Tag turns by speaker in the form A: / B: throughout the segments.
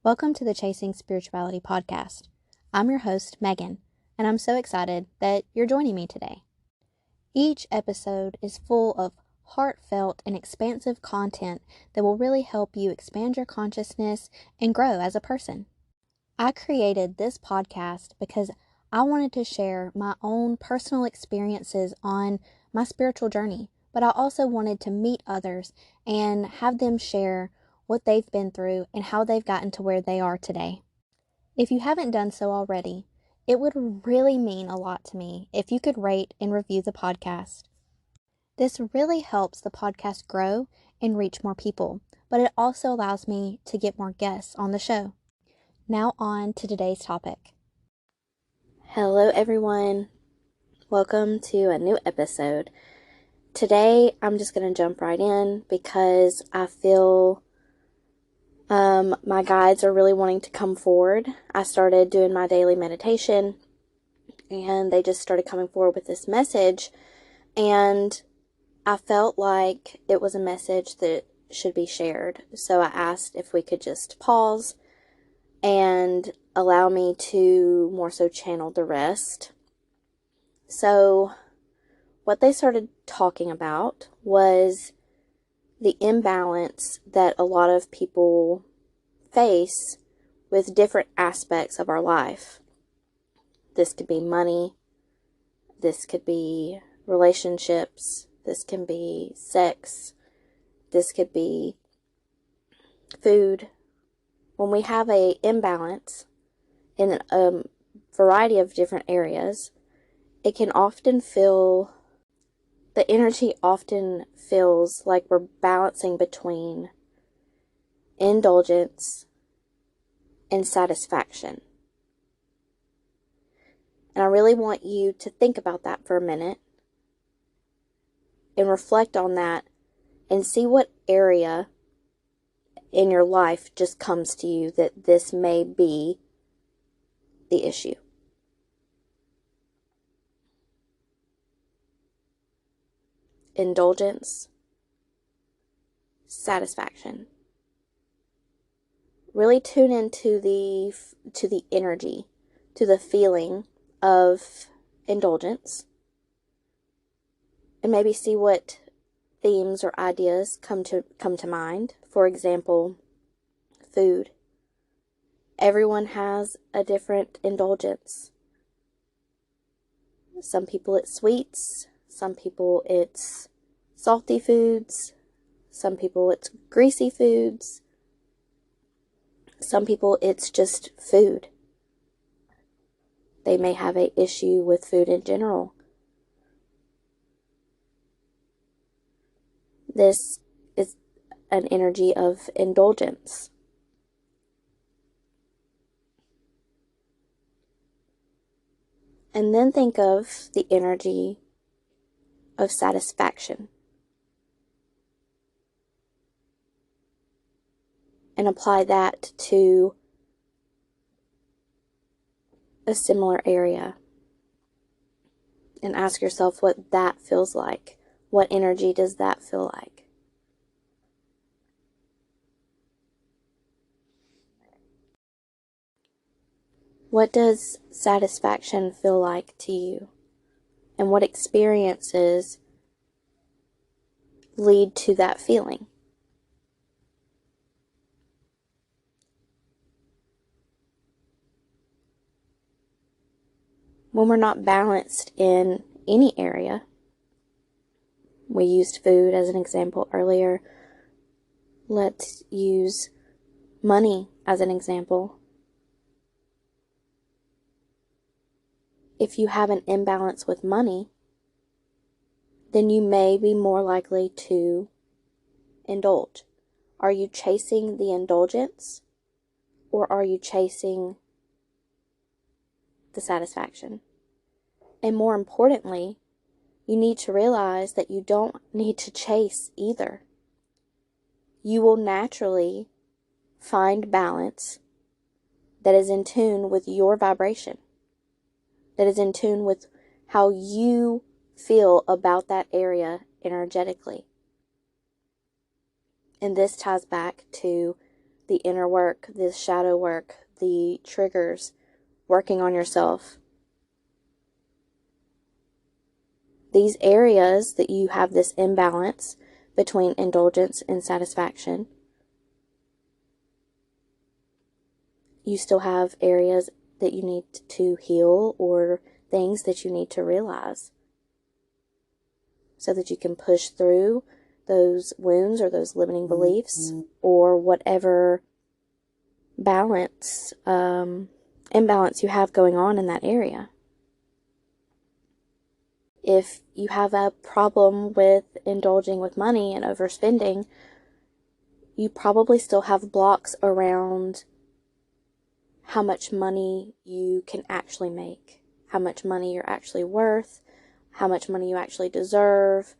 A: Welcome to the Chasing Spirituality podcast. I'm your host, Megan, and I'm so excited that you're joining me today. Each episode is full of heartfelt and expansive content that will really help you expand your consciousness and grow as a person. I created this podcast because I wanted to share my own personal experiences on my spiritual journey, but I also wanted to meet others and have them share what they've been through and how they've gotten to where they are today. If you haven't done so already, it would really mean a lot to me if you could rate and review the podcast. This really helps the podcast grow and reach more people, but it also allows me to get more guests on the show. Now on to today's topic. Hello everyone. Welcome to a new episode. Today I'm just going to jump right in because I feel my guides are really wanting to come forward. I started doing my daily meditation and they just started coming forward with this message, and I felt like it was a message that should be shared. So I asked if we could just pause and allow me to more so channel the rest. So what they started talking about was the imbalance that a lot of people face with different aspects of our life. This could be money, this could be relationships, this can be sex, this could be food. When we have an imbalance in a variety of different areas, it can often feel, the energy often feels like we're balancing between indulgence and satisfaction. And I really want you to think about that for a minute and reflect on that and see what area in your life just comes to you that this may be the issue. Indulgence, satisfaction. Really tune into the energy, to the feeling of indulgence, and maybe see what themes or ideas come to mind. For example, food. Everyone has a different indulgence. Some people it's sweets, some people it's salty foods, some people it's greasy foods, some people it's just food. They may have an issue with food in general. This is an energy of indulgence. And then think of the energy of satisfaction. And apply that to a similar area. And ask yourself what that feels like. What energy does that feel like? What does satisfaction feel like to you? And what experiences lead to that feeling? When we're not balanced in any area, we used food as an example earlier. Let's use money as an example. If you have an imbalance with money, then you may be more likely to indulge. Are you chasing the indulgence, or are you chasing the satisfaction? And more importantly, you need to realize that you don't need to chase either. You will naturally find balance that is in tune with your vibration, that is in tune with how you feel about that area energetically. And this ties back to the inner work, the shadow work, the triggers, working on yourself. These areas that you have this imbalance between indulgence and satisfaction, you still have areas that you need to heal or things that you need to realize so that you can push through those wounds or those limiting beliefs or whatever imbalance you have going on in that area. If you have a problem with indulging with money and overspending, you probably still have blocks around how much money you can actually make, how much money you're actually worth, how much money you actually deserve,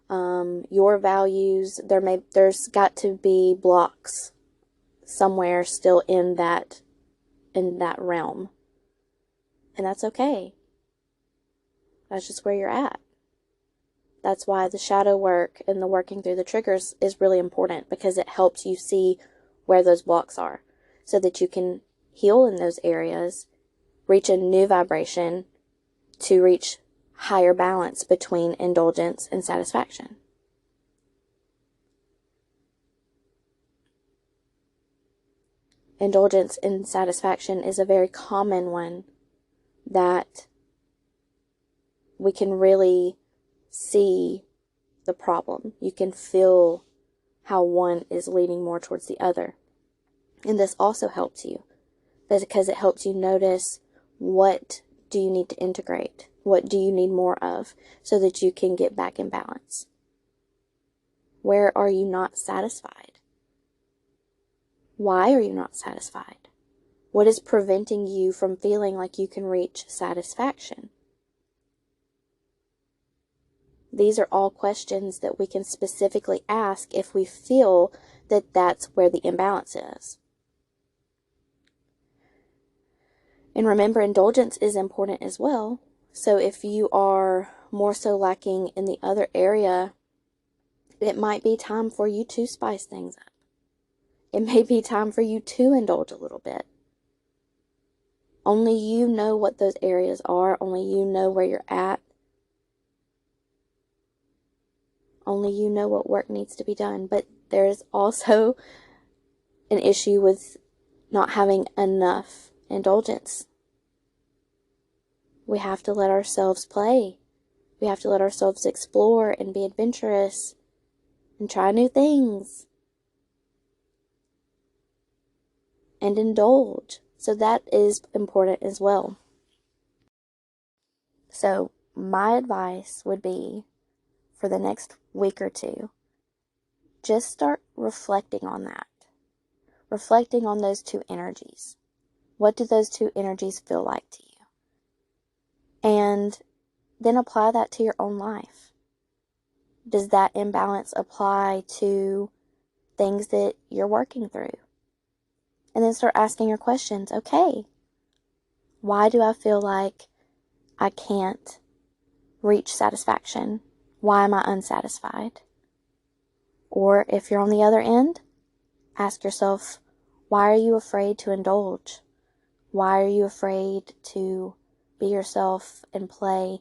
A: your values. There's got to be blocks somewhere still in that realm. And that's okay. That's just where you're at. That's why the shadow work and the working through the triggers is really important, because it helps you see where those blocks are so that you can heal in those areas, reach a new vibration to reach higher balance between indulgence and satisfaction. Indulgence and satisfaction is a very common one that we can really see the problem. You can feel how one is leaning more towards the other. And this also helps you because it helps you notice, what do you need to integrate? What do you need more of so that you can get back in balance? Where are you not satisfied? Why are you not satisfied? What is preventing you from feeling like you can reach satisfaction? These are all questions that we can specifically ask if we feel that that's where the imbalance is. And remember, indulgence is important as well. So if you are more so lacking in the other area, it might be time for you to spice things up. It may be time for you to indulge a little bit. Only you know what those areas are. Only you know where you're at. Only you know what work needs to be done. But there's also an issue with not having enough indulgence. We have to let ourselves play. We have to let ourselves explore and be adventurous and try new things and indulge. So that is important as well. So my advice would be, for the next week or two, just start reflecting on that. Reflecting on those two energies. What do those two energies feel like to you? And then apply that to your own life. Does that imbalance apply to things that you're working through? And then start asking your questions. Okay, why do I feel like I can't reach satisfaction? Why am I unsatisfied? Or if you're on the other end, ask yourself, why are you afraid to indulge? Why are you afraid to be yourself and play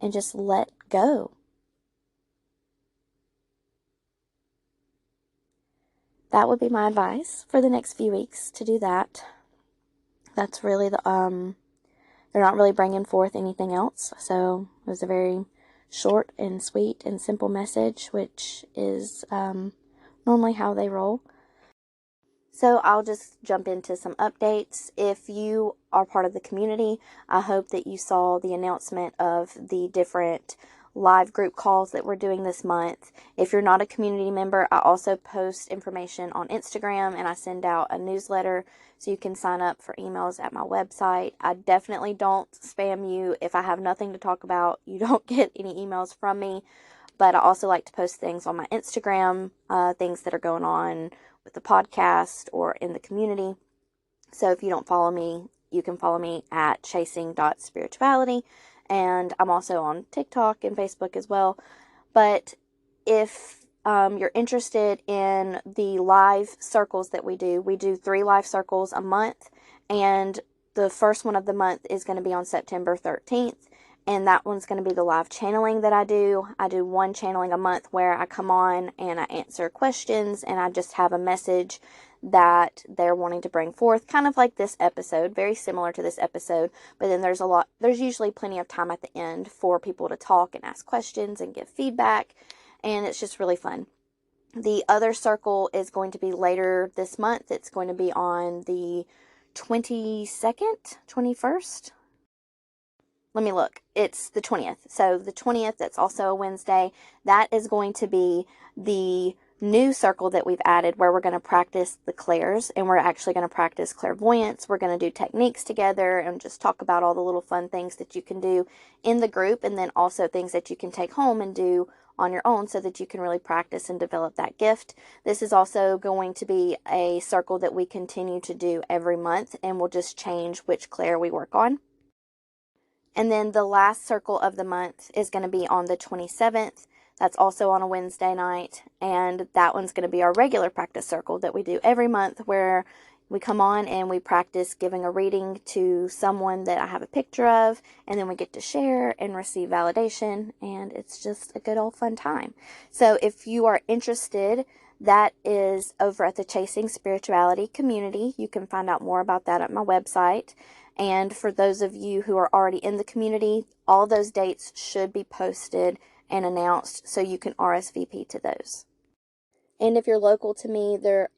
A: and just let go? That would be my advice for the next few weeks, to do that. That's really they're not really bringing forth anything else. So it was a very short and sweet and simple message, which is normally how they roll. So I'll just jump into some updates. If you are part of the community, I hope that you saw the announcement of the different live group calls that we're doing this month. If you're not a community member, I also post information on Instagram, and I send out a newsletter so you can sign up for emails at my website. I definitely don't spam you. If I have nothing to talk about, you don't get any emails from me. But I also like to post things on my Instagram, things that are going on with the podcast or in the community. So if you don't follow me, you can follow me at chasing.spirituality. And I'm also on TikTok and Facebook as well. But if you're interested in the live circles that we do 3 live circles a month, and the first one of the month is going to be on September 13th, and that one's going to be the live channeling that I do. I do 1 channeling a month where I come on and I answer questions, and I just have a message that they're wanting to bring forth, kind of like this episode, very similar to this episode, but then there's usually plenty of time at the end for people to talk and ask questions and give feedback, and it's just really fun. The other circle is going to be later this month. It's going to be on the 22nd, 21st. Let me look. It's the 20th. So the 20th, that's also a Wednesday. That is going to be the new circle that we've added where we're going to practice the clairs, and we're actually going to practice clairvoyance. We're going to do techniques together and just talk about all the little fun things that you can do in the group, and then also things that you can take home and do on your own so that you can really practice and develop that gift. This is also going to be a circle that we continue to do every month, and we'll just change which clair we work on. And then the last circle of the month is going to be on the 27th. That's also on a Wednesday night, and that one's going to be our regular practice circle that we do every month, where we come on and we practice giving a reading to someone that I have a picture of, and then we get to share and receive validation, and it's just a good old fun time. So if you are interested, that is over at the Chasing Spirituality community. You can find out more about that at my website. And for those of you who are already in the community, all those dates should be posted and announced, so you can RSVP to those. And if you're local to me, there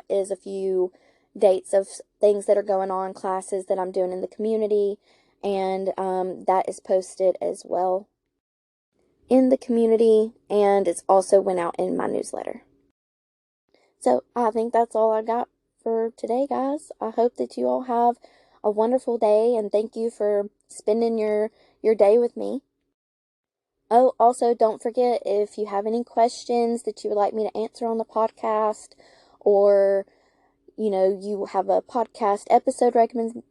A: is a few dates of things that are going on, classes that I'm doing in the community, and that is posted as well in the community, and it's also went out in my newsletter. So I think that's all I got for today, guys. I hope that you all have a wonderful day, and thank you for spending your day with me. Oh, also, don't forget, if you have any questions that you would like me to answer on the podcast, or, you have a podcast episode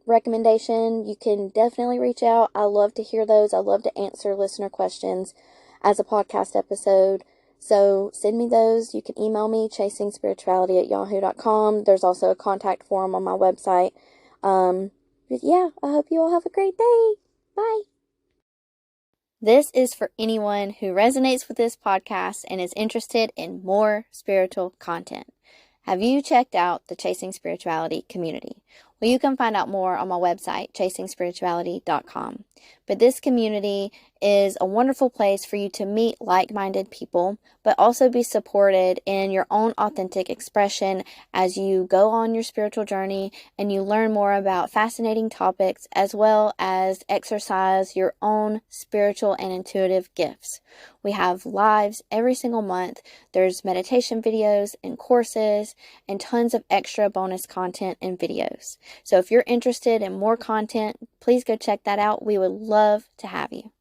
A: recommendation, you can definitely reach out. I love to hear those. I love to answer listener questions as a podcast episode. So send me those. You can email me, chasingspirituality@yahoo.com. There's also a contact form on my website. But yeah, I hope you all have a great day. Bye. This is for anyone who resonates with this podcast and is interested in more spiritual content. Have you checked out the Chasing Spirituality community? Well, you can find out more on my website, chasingspirituality.com. But this community is a wonderful place for you to meet like-minded people, but also be supported in your own authentic expression as you go on your spiritual journey and you learn more about fascinating topics, as well as exercise your own spiritual and intuitive gifts. We have lives every single month. There's meditation videos and courses and tons of extra bonus content and videos. So if you're interested in more content, please go check that out. We would love to have you.